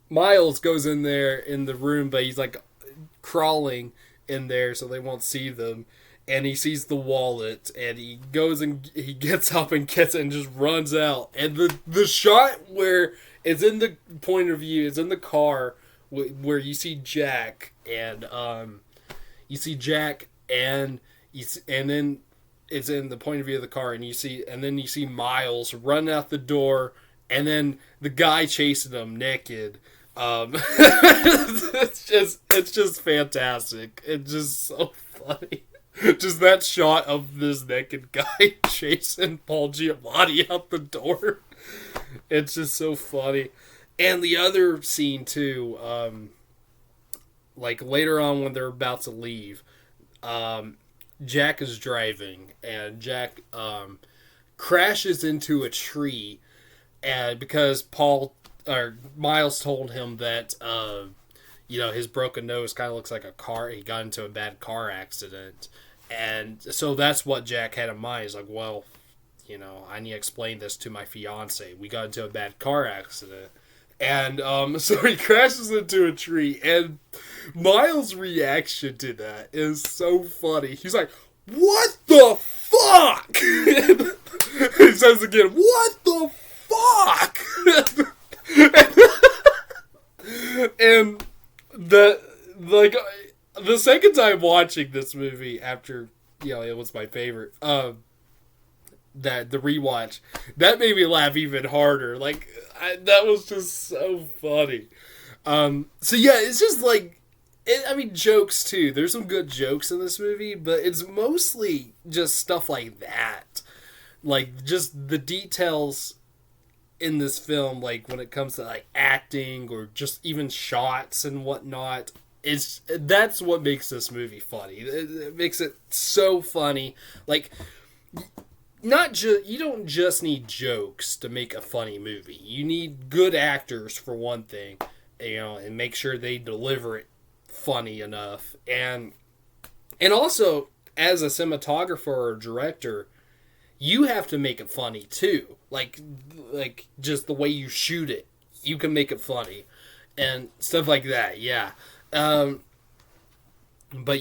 Miles goes in there in the room, but he's like crawling in there so they won't see them, and he sees the wallet, and he goes and he gets up and gets it and just runs out. And the shot where it's in the point of view, it's in the car where you see Jack and and then it's in the point of view of the car, and then you see Miles run out the door, and then the guy chasing him naked. It's just fantastic. It's just so funny. Just that shot of this naked guy chasing Paul Giamatti out the door. It's just so funny. And the other scene too, like later on when they're about to leave, Jack is driving, and Jack crashes into a tree, and because Miles told him that his broken nose kind of looks like a car. He got into a bad car accident, and so that's what Jack had in mind. He's like, well, I need to explain this to my fiance. We got into a bad car accident, and so he crashes into a tree, and Miles' reaction to that is so funny. He's like, "What the fuck?" He says again, "What the fuck?" And the second time watching this movie after it was my favorite, that the rewatch, that made me laugh even harder. That was just so funny. So yeah, it's just jokes too. There's some good jokes in this movie, but it's mostly just stuff like that, like just the details in this film, like when it comes to acting or just even shots and whatnot. That's what makes this movie funny. It makes it so funny. You don't just need jokes to make a funny movie. You need good actors for one thing, and make sure they deliver it funny enough. And also, as a cinematographer or director, you have to make it funny too. Like just the way you shoot it, you can make it funny and stuff like that. Yeah. But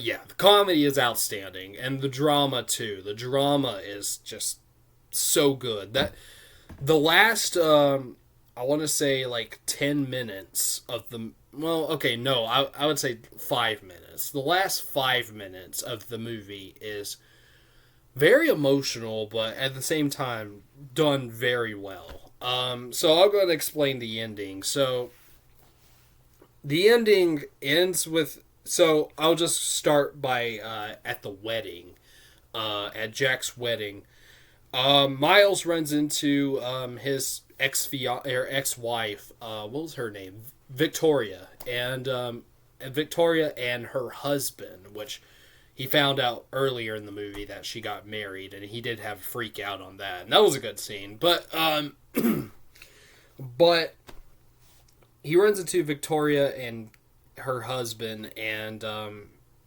yeah, the comedy is outstanding, and the drama too. The drama is just so good. That the last I want to say 10 minutes of the I would say 5 minutes. The last 5 minutes of the movie is very emotional, but at the same time done very well. So I'll go and explain the ending. So the ending ends with. So I'll just start by at the wedding, at Jack's wedding. Miles runs into his ex-wife. What was her name? Victoria, and Victoria and her husband, which he found out earlier in the movie that she got married, and he did have a freak out on that, and that was a good scene. But but he runs into Victoria and her husband, and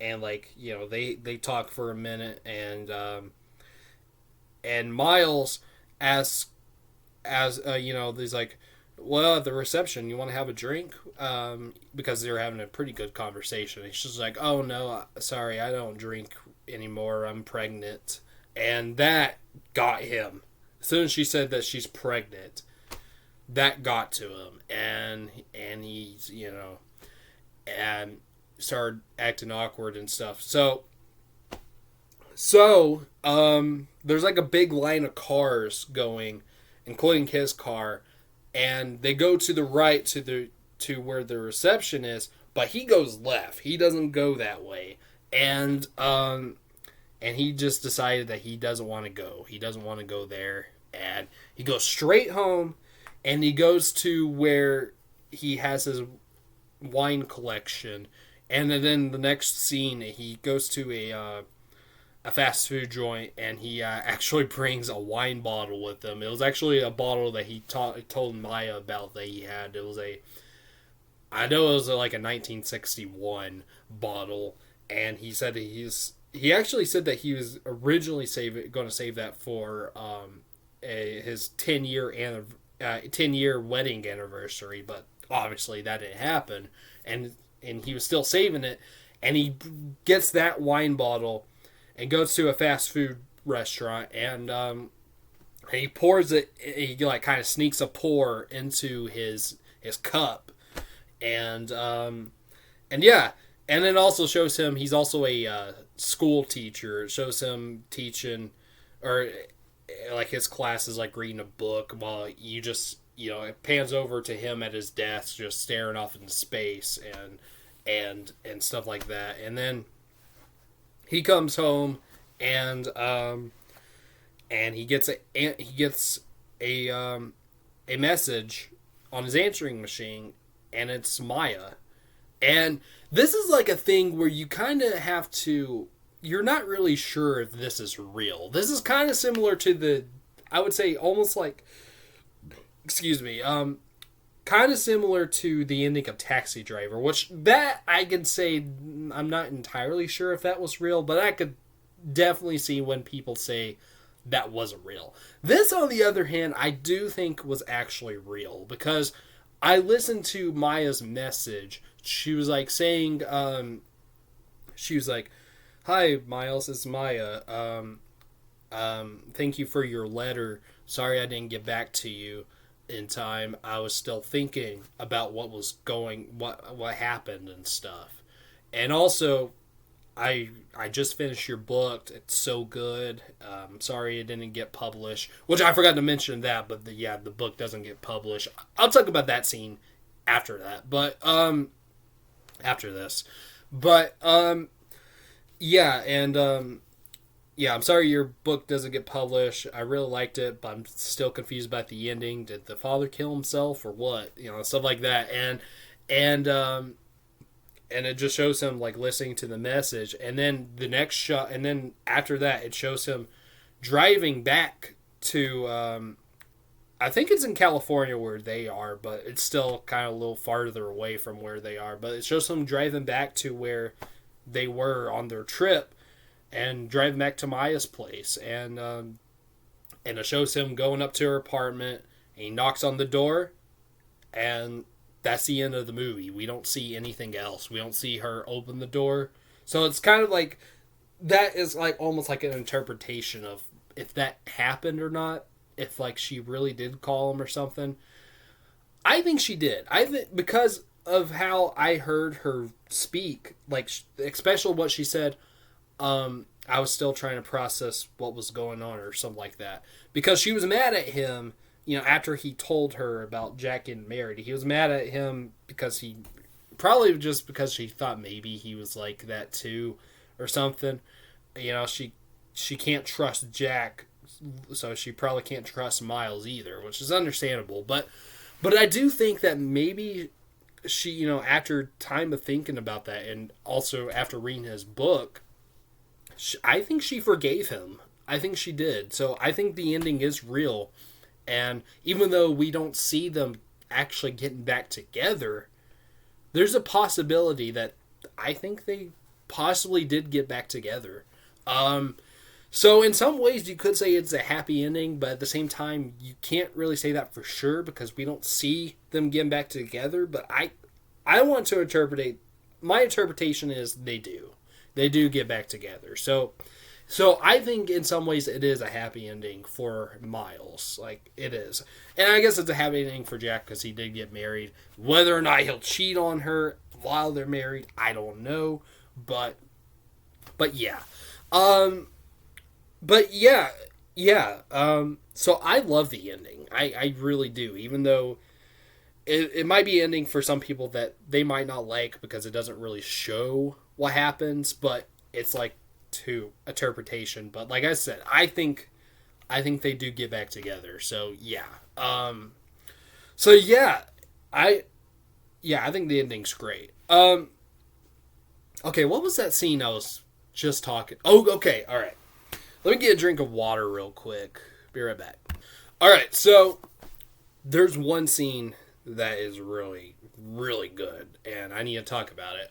they talk for a minute, and Miles asks, he's like, well, at the reception, you want to have a drink? Because they were having a pretty good conversation. And she's like, oh, no, sorry, I don't drink anymore. I'm pregnant. And that got him. As soon as she said that she's pregnant, that got to him. And he's, and started acting awkward and stuff. There's like a big line of cars going, including his car, and they go to the right to where the reception is, but he goes left. He doesn't go that way, and he just decided that he doesn't want to go. He doesn't want to go there, and he goes straight home, and he goes to where he has his wine collection, and then the next scene he goes to a fast food joint, and he actually brings a wine bottle with him. It was actually a bottle that he told Maya about that he had. I know it was like a 1961 bottle, and he said he actually said that he was originally going to save that for his 10-year wedding anniversary, but obviously that didn't happen, and he was still saving it, and he gets that wine bottle and goes to a fast food restaurant, and he pours it. He like kind of sneaks a pour into his cup, and yeah, and it also shows him he's also a school teacher. It shows him teaching, or like his class is like reading a book while it pans over to him at his desk just staring off into space and stuff like that, and then he comes home, and he gets a message on his answering machine, and it's Maya. And this is like a thing where you kind of have to. You're not really sure if this is real. This is kind of similar to I would say almost like, excuse me, kind of similar to the ending of Taxi Driver, which that I could say I'm not entirely sure if that was real, but I could definitely see when people say that wasn't real. This, on the other hand, I do think was actually real, because I listened to Maya's message. She was like saying, she was like, "Hi, Miles, it's Maya. Thank you for your letter. Sorry I didn't get back to you in time. I was still thinking about what happened and stuff. And also, I just finished your book. It's so good. Sorry it didn't get published." Which I forgot to mention that, but the book doesn't get published. I'll talk about that scene after that. But after this. But yeah, and yeah, I'm sorry your book doesn't get published. I really liked it, but I'm still confused about the ending. Did the father kill himself or what? Stuff like that. And it just shows him like listening to the message, and then the next shot, and then after that, it shows him driving back to. I think it's in California where they are, but it's still kind of a little farther away from where they are. But it shows him driving back to where they were on their trip, and driving back to Maya's place, and it shows him going up to her apartment, and he knocks on the door, and that's the end of the movie. We don't see anything else. We don't see her open the door. So it's kind of like, that is like almost like an interpretation of if that happened or not, if like she really did call him or something. I think she did. I think because of how I heard her speak, like especially what she said, I was still trying to process what was going on or something like that. Because she was mad at him, after he told her about Jack getting married. He was mad at him because probably just because she thought maybe he was like that too or something. She can't trust Jack, so she probably can't trust Miles either, which is understandable. But I do think that maybe she, after time of thinking about that, and also after reading his book, I think she forgave him. I think she did. So I think the ending is real. And even though we don't see them actually getting back together, there's a possibility that I think they possibly did get back together. So in some ways you could say it's a happy ending, but at the same time you can't really say that for sure because we don't see them getting back together. But I want to interpret, my interpretation is they do. They do get back together. So I think in some ways it is a happy ending for Miles. Like, it is. And I guess it's a happy ending for Jack because he did get married. Whether or not he'll cheat on her while they're married, I don't know. But yeah. But yeah. Yeah. So I love the ending. I really do. Even though it might be ending for some people that they might not like because it doesn't really show what happens, but it's like to interpretation. But like I said, I think they do get back together. So yeah. So yeah, I think the ending's great. Okay, what was that scene I was just talking? Oh, okay, all right. Let me get a drink of water real quick. Be right back. All right, so there's one scene that is really, really good, and I need to talk about it.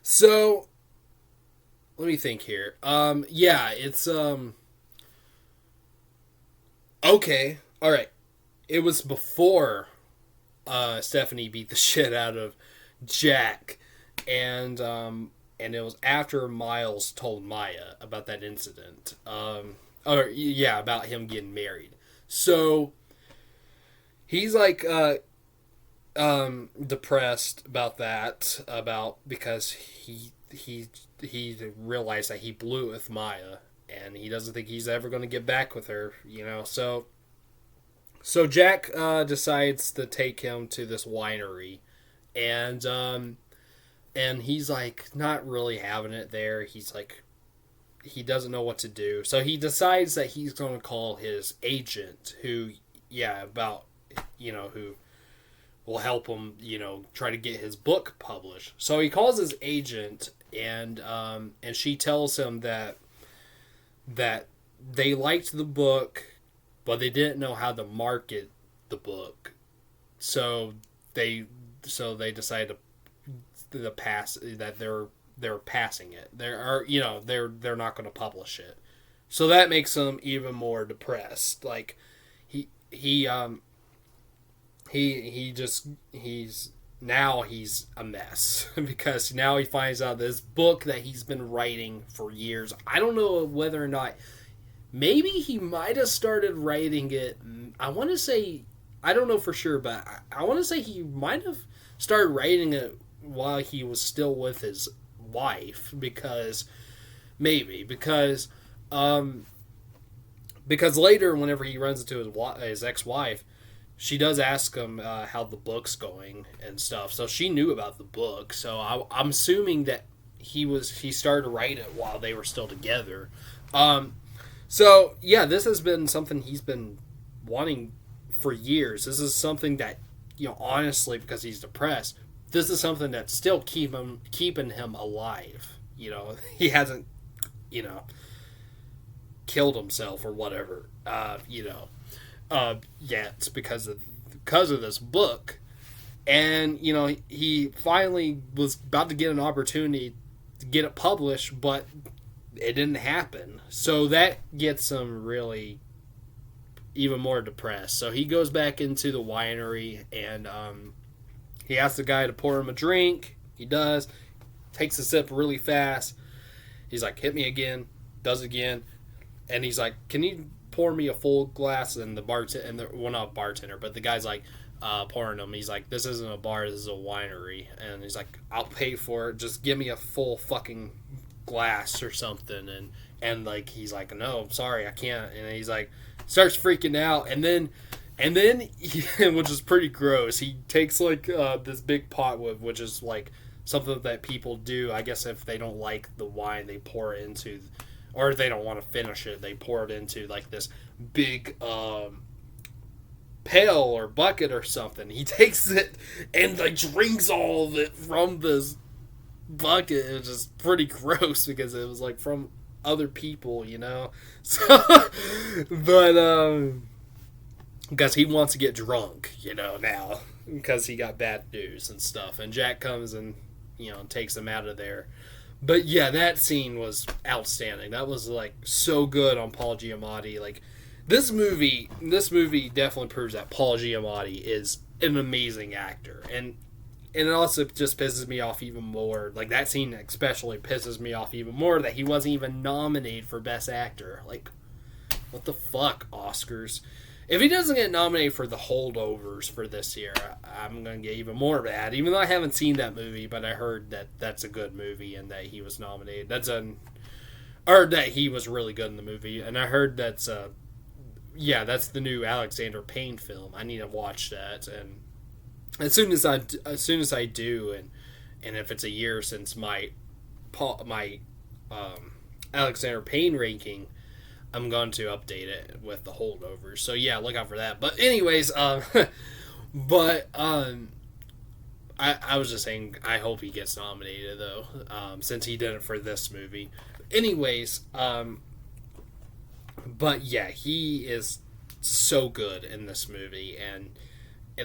So let me think here. Yeah, it's okay. All right. It was before Stephanie beat the shit out of Jack, and it was after Miles told Maya about that incident. Or yeah, about him getting married. So he's like depressed about that, because he realized that he blew it with Maya, and he doesn't think he's ever going to get back with her, So Jack decides to take him to this winery, and he's like not really having it there. He's like, he doesn't know what to do, so he decides that he's going to call his agent, who will help him, try to get his book published. So he calls his agent, and she tells him that they liked the book, but they didn't know how to market the book. So they decided to pass, that they're passing it. They're not going to publish it. So that makes him even more depressed. Like he's a mess because now he finds out this book that he's been writing for years. I don't know whether or not, maybe he might have started writing it. I want to say, I don't know for sure, but I want to say he might have started writing it while he was still with his wife, because later, whenever he runs into his ex-wife, she does ask him how the book's going and stuff. So she knew about the book. So I'm assuming that he started to write it while they were still together. So yeah, this has been something he's been wanting for years. This is something that, honestly, because he's depressed, this is something that's still keeping him alive. He hasn't, killed himself or whatever. Yet because of this book, and he finally was about to get an opportunity to get it published, but it didn't happen. So that gets him really even more depressed. So he goes back into the winery, and he asks the guy to pour him a drink. He does. Takes a sip really fast. He's like, hit me again. Does it again. And he's like, can you pour me a full glass? And the bartender, well, not bartender, but the guy's like pouring him. He's like, this isn't a bar, this is a winery. And he's like, I'll pay for it. Just give me a full fucking glass or something. And like, he's like, no, I'm sorry, I can't. And he's like, starts freaking out. And then which is pretty gross, he takes like this big pot, which is like something that people do, I guess, if they don't like the wine, they pour it into, or they don't want to finish it, they pour it into like this big pail or bucket or something. He takes it and like drinks all of it from this bucket. It's just pretty gross because it was like from other people, So, but because he wants to get drunk, now, because he got bad news and stuff, and Jack comes and takes him out of there. But yeah, that scene was outstanding. That was like so good on Paul Giamatti. Like this movie definitely proves that Paul Giamatti is an amazing actor, and it also just pisses me off even more. Like that scene especially pisses me off even more that he wasn't even nominated for Best Actor. Like, what the fuck, Oscars? If he doesn't get nominated for The Holdovers for this year, I'm gonna get even more mad. Even though I haven't seen that movie, but I heard that that's a good movie and that he was nominated. Or that he was really good in the movie, and I heard that's the new Alexander Payne film. I need to watch that, and as soon as I do, and if it's a year since my Alexander Payne ranking, I'm going to update it with The Holdovers. So yeah, look out for that. But anyways, but I was just saying I hope he gets nominated though, since he did it for this movie. Anyways, but yeah, he is so good in this movie, and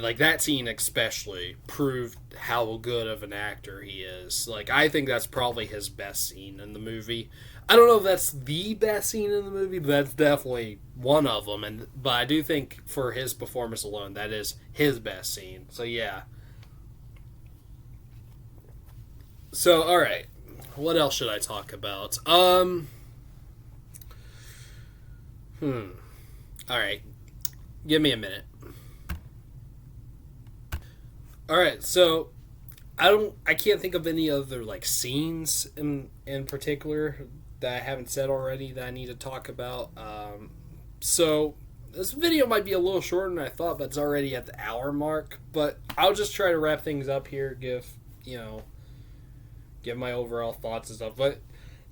like that scene especially proved how good of an actor he is. Like I think that's probably his best scene in the movie. I don't know if that's the best scene in the movie, but that's definitely one of them. But I do think for his performance alone, that is his best scene. So yeah. So all right, what else should I talk about? All right, give me a minute. All right, so I can't think of any other like scenes in particular that I haven't said already that I need to talk about. So this video might be a little shorter than I thought, but it's already at the hour mark. But I'll just try to wrap things up here, give my overall thoughts and stuff. But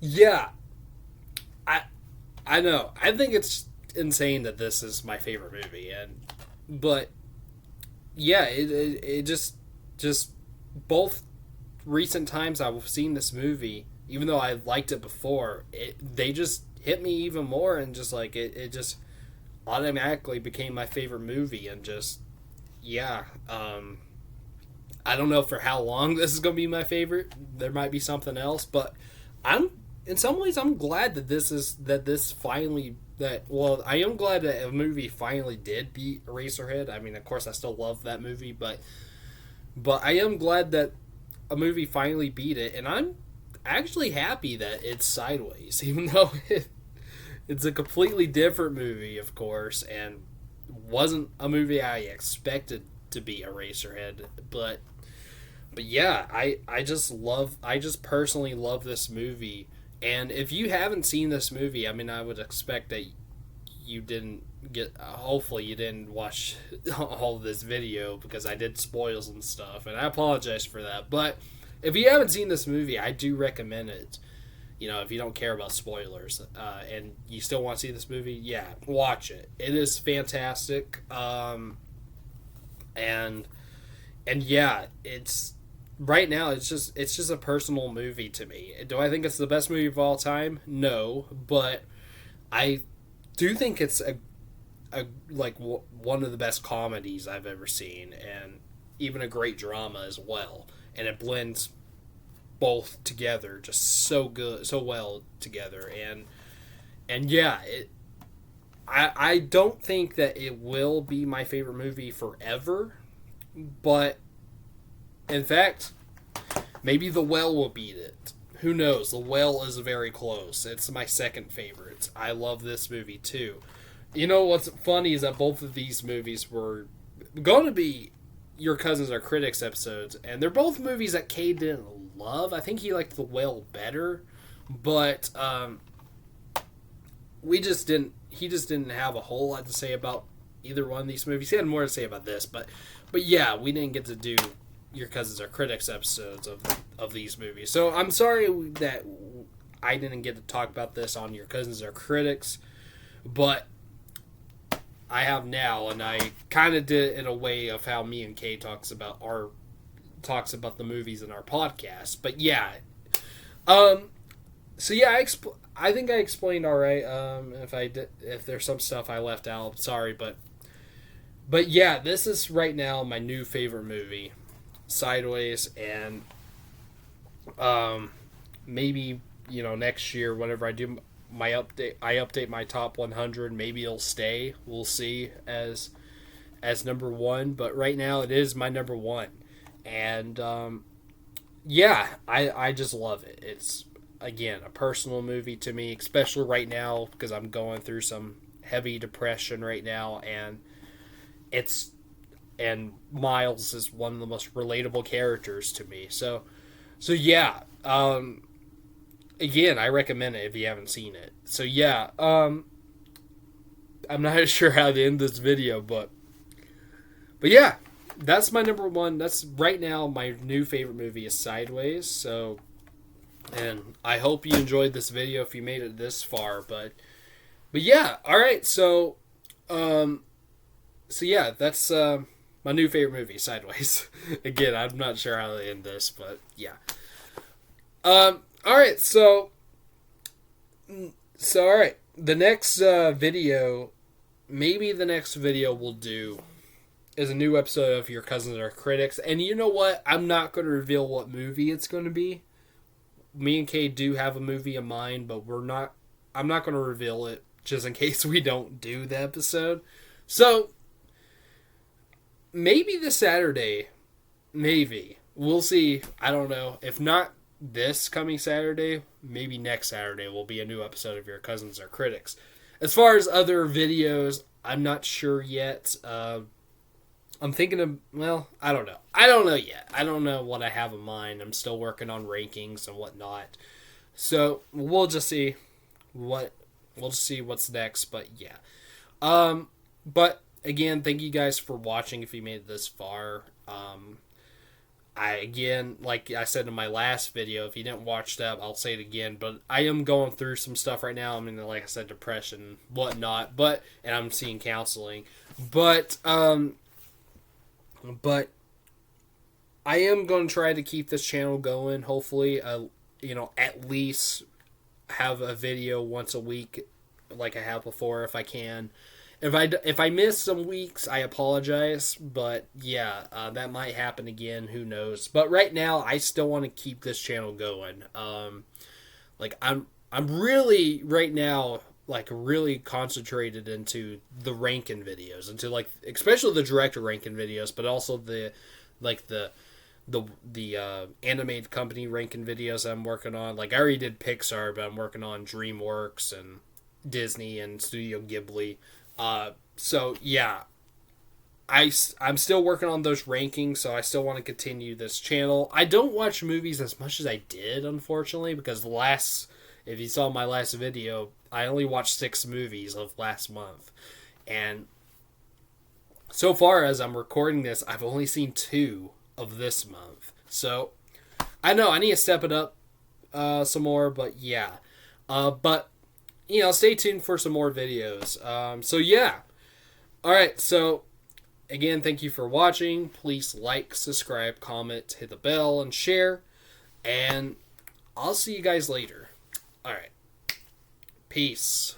yeah, I know I think it's insane that this is my favorite movie, but yeah, it just both recent times I've seen this movie, even though I liked it before, they just hit me even more, and just like it just automatically became my favorite movie, and just yeah, I don't know for how long this is gonna be my favorite. There might be something else, but I'm in some ways I'm glad that this finally that well I am glad that a movie finally did beat Eraserhead. I mean, of course, I still love that movie, but I am glad that a movie finally beat it, and I'm actually happy that it's Sideways, even though it's a completely different movie, of course, and wasn't a movie I expected to be Eraserhead, but yeah, I just personally love this movie, and if you haven't seen this movie, I mean, I would expect that you didn't hopefully you didn't watch all of this video because I did spoils and stuff, and I apologize for that. But if you haven't seen this movie, I do recommend it. If you don't care about spoilers, and you still want to see this movie, yeah, watch it. It is fantastic. And yeah, it's right now it's just a personal movie to me. Do I think it's the best movie of all time? No, but I do think it's one of the best comedies I've ever seen, and even a great drama as well. And it blends both together just so good, so well together. And yeah, I don't think that it will be my favorite movie forever, but in fact, maybe The Well will beat it. Who knows? The Well is very close. It's my second favorite. I love this movie too. What's funny is that both of these movies were going to be Your Cousins Are Critics episodes, and they're both movies that Kay didn't love. I think he liked The Well better, but he just didn't have a whole lot to say about either one of these movies. He had more to say about this, but yeah, we didn't get to do Your Cousins Are Critics episodes of these movies. So I'm sorry that I didn't get to talk about this on Your Cousins Are Critics, but I have now, and I kind of did it in a way of how me and Kay talks about the movies in our podcast. But yeah, so yeah, I think I explained all right. If there's some stuff I left out, sorry, but yeah, this is right now my new favorite movie, Sideways, and maybe, next year, whenever I do I update my top 100. Maybe it'll stay. We'll see as number one. But right now, it is my number one, and yeah, I just love it. It's again a personal movie to me, especially right now because I'm going through some heavy depression right now, it's and Miles is one of the most relatable characters to me. So yeah, again, I recommend it if you haven't seen it. So yeah, I'm not sure how to end this video, but yeah, that's my number one. That's right now my new favorite movie is Sideways. So, and I hope you enjoyed this video if you made it this far. But yeah, all right. So yeah, that's my new favorite movie, Sideways. Again, I'm not sure how to end this, but yeah. All right. So all right. The next video, maybe the next video we'll do is a new episode of Your Cousins Are Critics. And you know what? I'm not going to reveal what movie it's going to be. Me and Kay do have a movie in mind, but I'm not going to reveal it just in case we don't do the episode. So, maybe this Saturday, maybe. We'll see. I don't know. If not this coming Saturday, maybe next Saturday will be a new episode of Your Cousins Are Critics. As far as other videos, I'm not sure yet. I'm thinking of, well, I don't know. I don't know yet. I don't know what I have in mind. I'm still working on rankings and whatnot. So we'll just see what's next. But yeah. But again, thank you guys for watching if you made it this far. Like I said in my last video, if you didn't watch that, I'll say it again, but I am going through some stuff right now. I mean, like I said, depression, whatnot, and I'm seeing counseling, but I am going to try to keep this channel going. Hopefully, at least have a video once a week like I have before if I can. If I miss some weeks, I apologize, but yeah, that might happen again. Who knows? But right now, I still want to keep this channel going. I'm really right now really concentrated into the ranking videos, into especially the director ranking videos, but also the animated company ranking videos I'm working on. I already did Pixar, but I'm working on DreamWorks and Disney and Studio Ghibli. So yeah, I'm still working on those rankings, so I still want to continue this channel. I don't watch movies as much as I did, unfortunately, because if you saw my last video, I only watched 6 movies of last month. And so far as I'm recording this, I've only seen 2 of this month. So I know I need to step it up some more, but yeah. But stay tuned for some more videos. So yeah. All right. So again, thank you for watching. Please like, subscribe, comment, hit the bell, and share. And I'll see you guys later. All right. Peace.